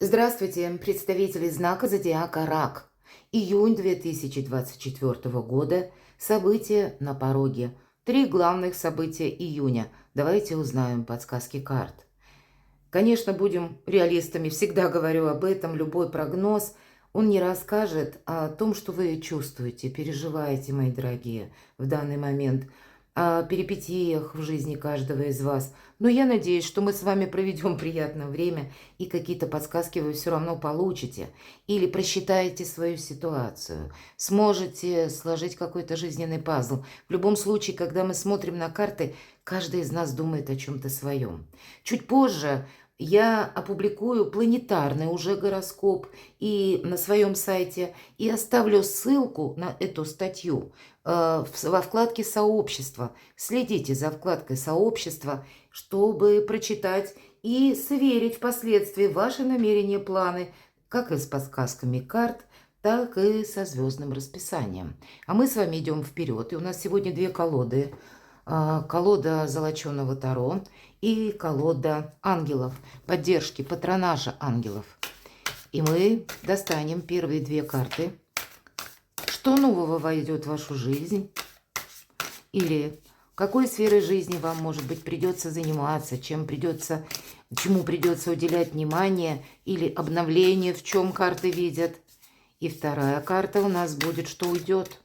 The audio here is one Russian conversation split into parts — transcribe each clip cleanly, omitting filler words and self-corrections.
Здравствуйте, представители знака зодиака Рак. Июнь 2024 года. События на пороге. Три главных события июня. Давайте узнаем подсказки карт. Конечно, будем реалистами. Всегда говорю об этом. Любой прогноз, он не расскажет о том, что вы чувствуете, переживаете, мои дорогие, в данный момент, о перипетиях в жизни каждого из вас. Но я надеюсь, что мы с вами проведем приятное время, и какие-то подсказки вы все равно получите. Или просчитаете свою ситуацию, сможете сложить какой-то жизненный пазл. В любом случае, когда мы смотрим на карты, каждый из нас думает о чем-то своем. Чуть позже я опубликую планетарный уже гороскоп и на своем сайте, и оставлю ссылку на эту статью во вкладке «Сообщество». Следите за вкладкой «Сообщество», чтобы прочитать и сверить впоследствии ваши намерения, планы, как и с подсказками карт, так и со звездным расписанием. А мы с вами идем вперед. И у нас сегодня две колоды. Колода золоченого Таро и колода ангелов, поддержки, патронажа ангелов. И мы достанем первые две карты. Что нового войдет в вашу жизнь? Или какой сферой жизни вам, может быть, придется заниматься, чему придется уделять внимание, или обновление, в чем карты видят. И вторая карта у нас будет, что уйдет.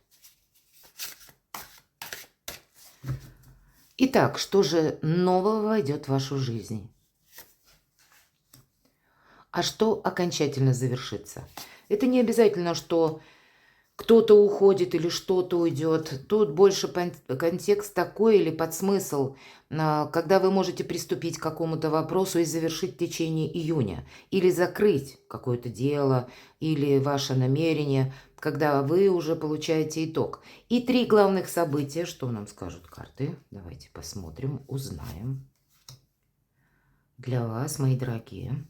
Итак, что же нового войдет в вашу жизнь? А что окончательно завершится? Это не обязательно, что кто-то уходит или что-то уйдет. Тут больше контекст такой или подсмысл, когда вы можете приступить к какому-то вопросу и завершить в течение июня. Или закрыть какое-то дело, или ваше намерение, когда вы уже получаете итог. И три главных события, что нам скажут карты. Давайте посмотрим, узнаем. Для вас, мои дорогие.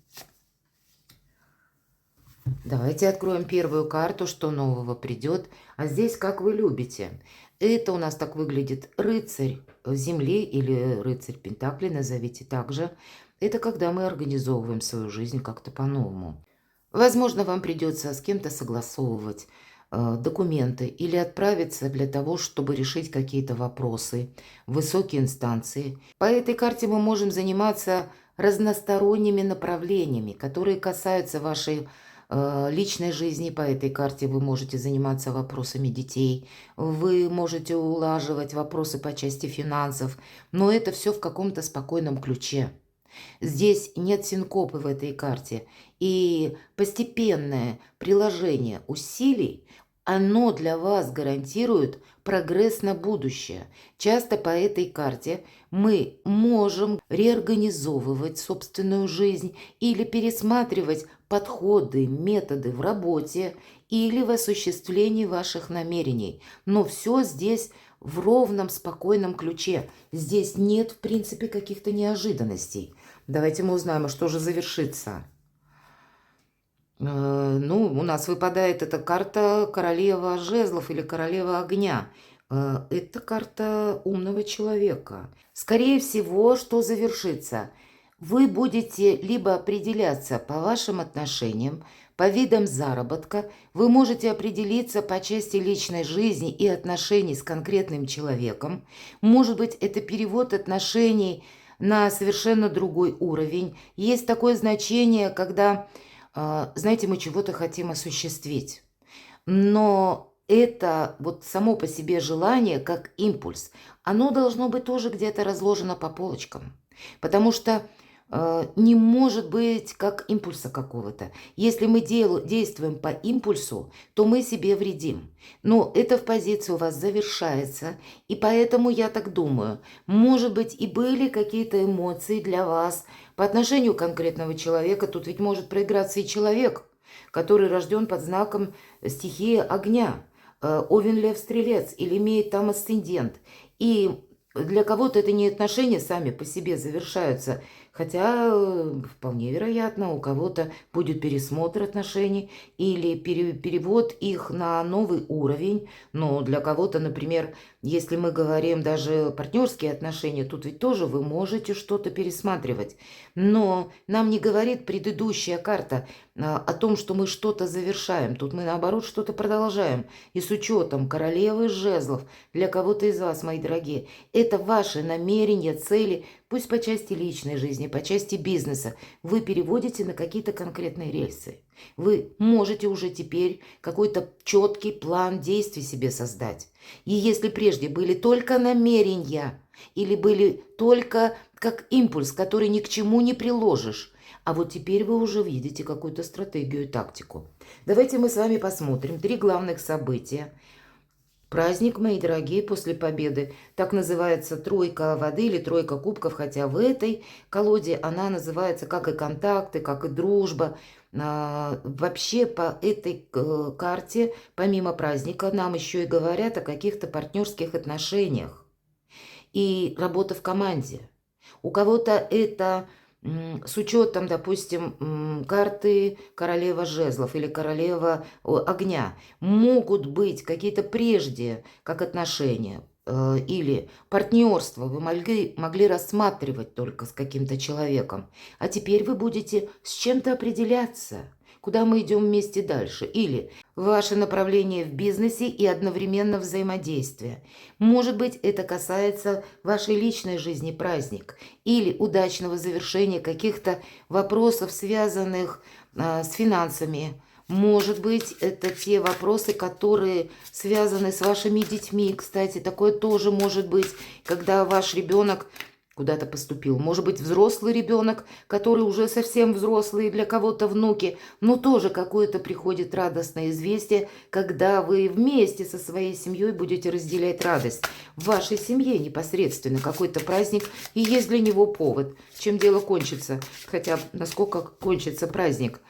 Давайте откроем первую карту, что нового придет. А здесь, как вы любите. Это у нас так выглядит рыцарь в земле или рыцарь Пентаклей, назовите также. Это когда мы организовываем свою жизнь как-то по-новому. Возможно, вам придется с кем-то согласовывать документы или отправиться для того, чтобы решить какие-то вопросы в высокие инстанции. По этой карте мы можем заниматься разносторонними направлениями, которые касаются вашей личной жизни. По этой карте вы можете заниматься вопросами детей, вы можете улаживать вопросы по части финансов, но это все в каком-то спокойном ключе. Здесь нет синкопы в этой карте, и постепенное приложение усилий, оно для вас гарантирует прогресс на будущее. Часто по этой карте мы можем реорганизовывать собственную жизнь или пересматривать подходы, методы в работе или в осуществлении ваших намерений. Но все здесь в ровном, спокойном ключе. Здесь нет, в принципе, каких-то неожиданностей. Давайте мы узнаем, что же завершится. Ну, у нас выпадает эта карта королева жезлов или королева огня. Это карта умного человека. Скорее всего, что завершится? Вы будете либо определяться по вашим отношениям, по видам заработка, вы можете определиться по части личной жизни и отношений с конкретным человеком. Может быть, это перевод отношений на совершенно другой уровень. Есть такое значение, когда, знаете, мы чего-то хотим осуществить, но это вот само по себе желание, как импульс, оно должно быть тоже где-то разложено по полочкам, потому что не может быть как импульса какого-то. Если мы действуем по импульсу, то мы себе вредим. Но это в позиции у вас завершается, и поэтому я так думаю, может быть, и были какие-то эмоции для вас по отношению к конкретного человека. Тут ведь может проиграться и человек, который рожден под знаком стихии огня, Овен, Лев, Стрелец, или имеет там асцендент. И для кого-то это не отношения сами по себе завершаются, хотя вполне вероятно, у кого-то будет пересмотр отношений или перевод их на новый уровень. Но для кого-то, например, Если мы говорим даже партнерские отношения, тут ведь тоже вы можете что-то пересматривать. Но нам не говорит предыдущая карта о том, что мы что-то завершаем. Тут мы, наоборот, что-то продолжаем. И с учетом королевы жезлов, для кого-то из вас, мои дорогие, это ваши намерения, цели, пусть по части личной жизни, по части бизнеса, вы переводите на какие-то конкретные рельсы. Вы можете уже теперь какой-то четкий план действий себе создать. И если прежде были только намерения или были только как импульс, который ни к чему не приложишь, а вот теперь вы уже видите какую-то стратегию и тактику. Давайте мы с вами посмотрим 3 главных события. Праздник, мои дорогие, после победы. Так называется тройка воды или тройка кубков, хотя в этой колоде она называется как и контакты, как и дружба. Вообще по этой карте, помимо праздника, нам еще и говорят о каких-то партнерских отношениях и работа в команде. У кого-то это с учетом, допустим, карты королева жезлов или королева огня. Могут быть какие-то прежде, как отношения, или партнерство вы могли рассматривать только с каким-то человеком. А теперь вы будете с чем-то определяться, куда мы идем вместе дальше. Или ваше направление в бизнесе и одновременно взаимодействие. Может быть, это касается вашей личной жизни, праздник, или удачного завершения каких-то вопросов, связанных с финансами. Может быть, это те вопросы, которые связаны с вашими детьми. Кстати, такое тоже может быть, когда ваш ребенок куда-то поступил. Может быть, взрослый ребенок, который уже совсем взрослый, для кого-то внуки, но тоже какое-то приходит радостное известие, когда вы вместе со своей семьей будете разделять радость. В вашей семье непосредственно какой-то праздник, и есть для него повод. Чем дело кончится, хотя насколько кончится праздник,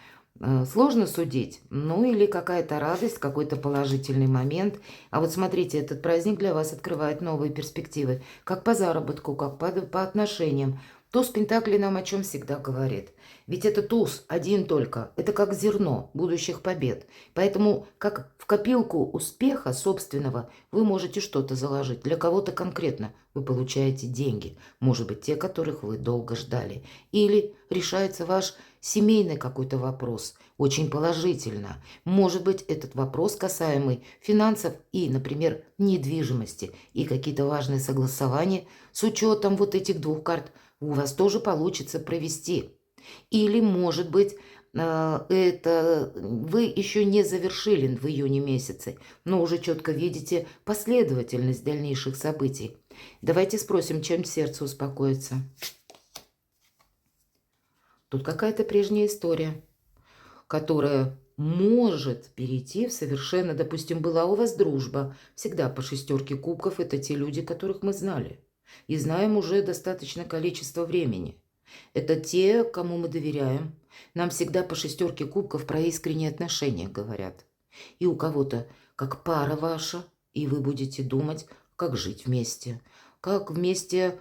сложно судить, ну или какая-то радость, какой-то положительный момент. А вот смотрите, этот праздник для вас открывает новые перспективы, как по заработку, как по отношениям. Туз Пентаклей нам о чем всегда говорит. Ведь это туз один только, это как зерно будущих побед. Поэтому как в копилку успеха собственного вы можете что-то заложить. Для кого-то конкретно вы получаете деньги, может быть, те, которых вы долго ждали. Или решается ваш семейный какой-то вопрос, очень положительно. Может быть, этот вопрос касаемый финансов и, например, недвижимости, и какие-то важные согласования с учетом вот этих двух карт у вас тоже получится провести. Или, может быть, это вы еще не завершили в июне месяце, но уже четко видите последовательность дальнейших событий. Давайте спросим, чем сердце успокоится. Тут какая-то прежняя история, которая может перейти в совершенно, допустим, была у вас дружба. Всегда по 6 кубков это те люди, которых мы знали. И знаем уже достаточное количество времени. Это те, кому мы доверяем. Нам всегда по 6 кубков про искренние отношения говорят. И у кого-то как пара ваша, и вы будете думать, как жить вместе, как вместе...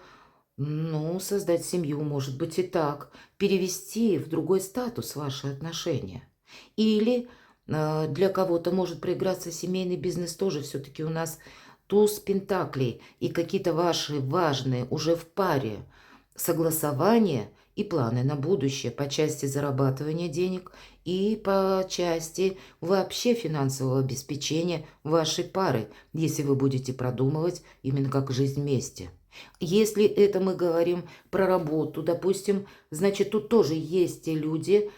Ну, создать семью, может быть, и так. Перевести в другой статус ваши отношения. Или для кого-то может проиграться семейный бизнес тоже. Все-таки у нас туз пентаклей и какие-то ваши важные уже в паре согласования и планы на будущее по части зарабатывания денег и по части вообще финансового обеспечения вашей пары, если вы будете продумывать именно как жизнь вместе. Если это мы говорим про работу, допустим, значит, тут тоже есть те люди,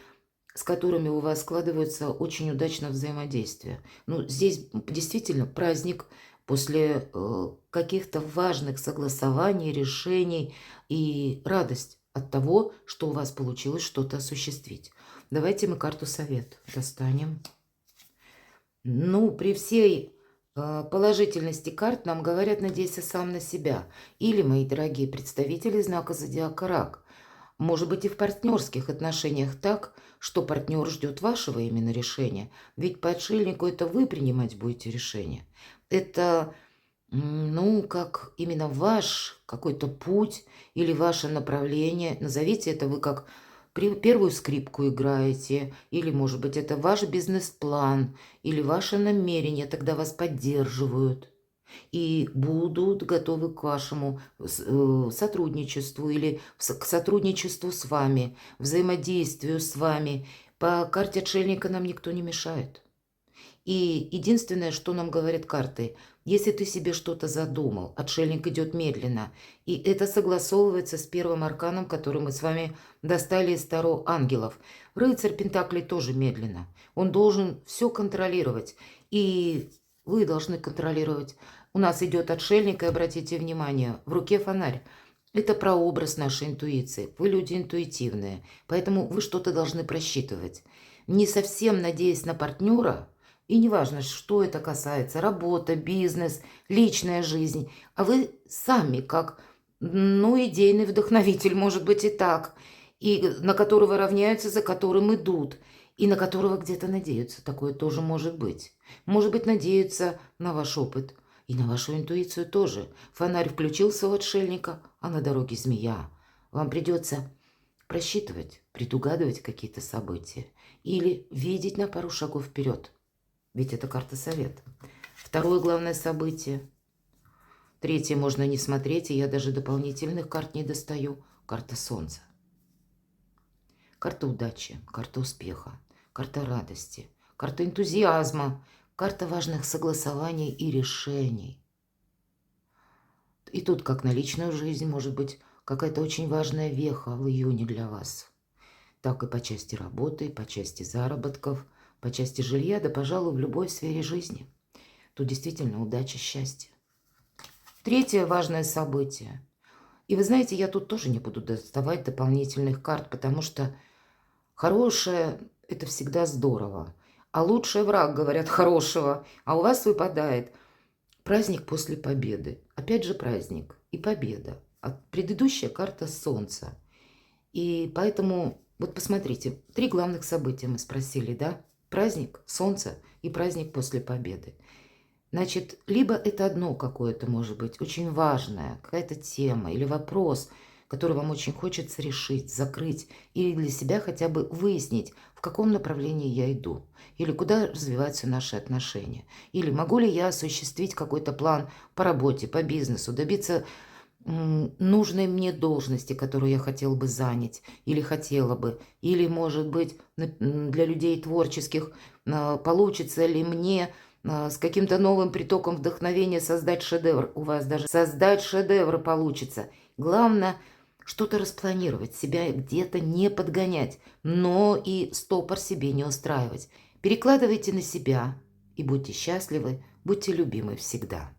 с которыми у вас складывается очень удачно взаимодействие. Ну, здесь действительно праздник после каких-то важных согласований, решений и радость от того, что у вас получилось что-то осуществить. Давайте мы карту совет достанем. Ну, при всей положительности карт нам говорят: надейся сам на себя. Или, мои дорогие представители знака зодиака Рак, может быть и в партнерских отношениях так, что партнер ждет вашего именно решения. Ведь по отшельнику это вы принимать будете решение. Это, ну, как именно ваш какой-то путь или ваше направление. Назовите это вы как первую скрипку играете, или, может быть, это ваш бизнес-план, или ваше намерение, тогда вас поддерживают. и будут готовы к вашему сотрудничеству или к сотрудничеству с вами, взаимодействию с вами. По карте отшельника нам никто не мешает. И единственное, что нам говорят карты, если ты себе что-то задумал, отшельник идет медленно. И это согласовывается с первым арканом, который мы с вами достали из Таро ангелов. Рыцарь Пентаклей тоже медленно. Он должен все контролировать. И вы должны контролировать. У нас идет отшельник, и обратите внимание, в руке фонарь. Это прообраз нашей интуиции. Вы люди интуитивные, поэтому вы что-то должны просчитывать. Не совсем надеясь на партнера, и неважно, что это касается, работа, бизнес, личная жизнь, а вы сами как, идейный вдохновитель, может быть и так, и на которого равняются, за которым идут, и на которого где-то надеются. Такое тоже может быть. Может быть, надеются на ваш опыт и на вашу интуицию тоже. Фонарь включился у отшельника, а на дороге змея. Вам придется просчитывать, предугадывать какие-то события или видеть на пару шагов вперед. Ведь это карта совета. Второе главное событие. Третье можно не смотреть, и я даже дополнительных карт не достаю. Карта Солнца. Карта удачи, карта успеха, карта радости, карта энтузиазма, карта важных согласований и решений. И тут, как на личную жизнь, может быть какая-то очень важная веха в июне для вас. Так и по части работы, по части заработков, по части жилья, да, пожалуй, в любой сфере жизни. Тут действительно удача, счастье. Третье важное событие. И вы знаете, я тут тоже не буду доставать дополнительных карт, потому что хорошее – это всегда здорово. А лучший враг, говорят, хорошего. А у вас выпадает праздник после победы. Опять же праздник и победа. А предыдущая карта Солнца. И поэтому, вот посмотрите, 3 главных события мы спросили, да? Праздник, Солнце и праздник после победы. Значит, либо это одно какое-то, может быть, очень важное, какая-то тема или вопрос, который вам очень хочется решить, закрыть, или для себя хотя бы выяснить, в каком направлении я иду, или куда развиваются наши отношения, или могу ли я осуществить какой-то план по работе, по бизнесу, добиться нужной мне должности, которую я хотел бы занять или хотела бы, или, может быть, для людей творческих, получится ли мне с каким-то новым притоком вдохновения создать шедевр. У вас даже создать шедевр получится. Главное, что-то распланировать, себя где-то не подгонять, но и стопор себе не устраивать. Перекладывайте на себя и будьте счастливы, будьте любимы всегда.